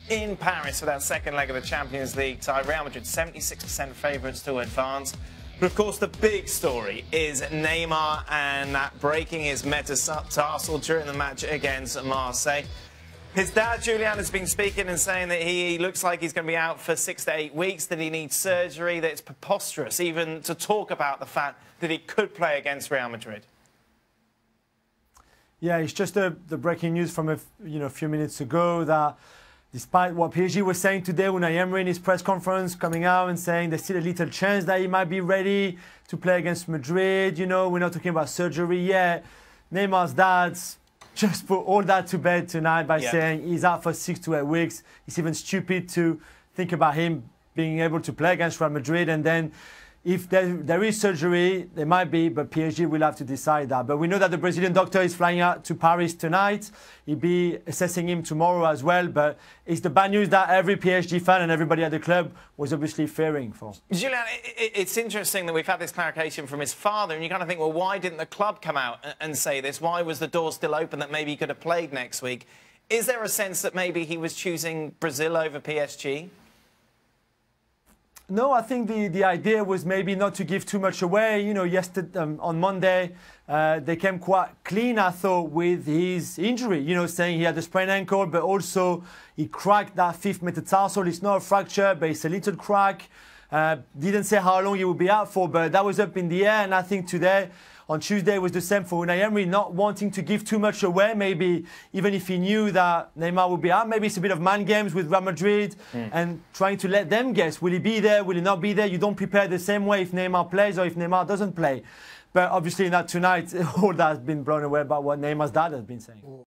in Paris for that second leg of the Champions League tie. Real Madrid 76% favourites to advance. But of course the big story is Neymar and that breaking his metatarsal during the match against Marseille. His dad, Julian, has been speaking and saying that he looks like he's going to be out for 6 to 8 weeks, that he needs surgery, that it's preposterous even to talk about the fact that he could play against Real Madrid. Yeah, it's just the breaking news from a few minutes ago that despite what PSG was saying today, Unai Emery in his press conference coming out and saying there's still a little chance that he might be ready to play against Madrid. We're not talking about surgery yet. Neymar's dad's just put all that to bed tonight by saying he's out for 6 to 8 weeks. It's even stupid to think about him being able to play against Real Madrid. And then if there is surgery, there might be, but PSG will have to decide that. But we know that the Brazilian doctor is flying out to Paris tonight. He'll be assessing him tomorrow as well. But it's the bad news that every PSG fan and everybody at the club was obviously fearing for. Julian, it's interesting that we've had this clarification from his father, and you kind of think, well, why didn't the club come out and say this? Why was the door still open that maybe he could have played next week? Is there a sense that maybe he was choosing Brazil over PSG? No, I think the idea was maybe not to give too much away. Yesterday, on Monday, they came quite clean, I thought, with his injury. Saying he had a sprained ankle, but also he cracked that 5th metatarsal. It's not a fracture, but it's a little crack. Didn't say how long he would be out for, but that was up in the air. And I think today, on Tuesday, was the same for Unai Emery, not wanting to give too much away. Maybe even if he knew that Neymar would be out, maybe it's a bit of mind games with Real Madrid and trying to let them guess. Will he be there? Will he not be there? You don't prepare the same way if Neymar plays or if Neymar doesn't play. But obviously, not tonight, all that has been blown away by what Neymar's dad has been saying.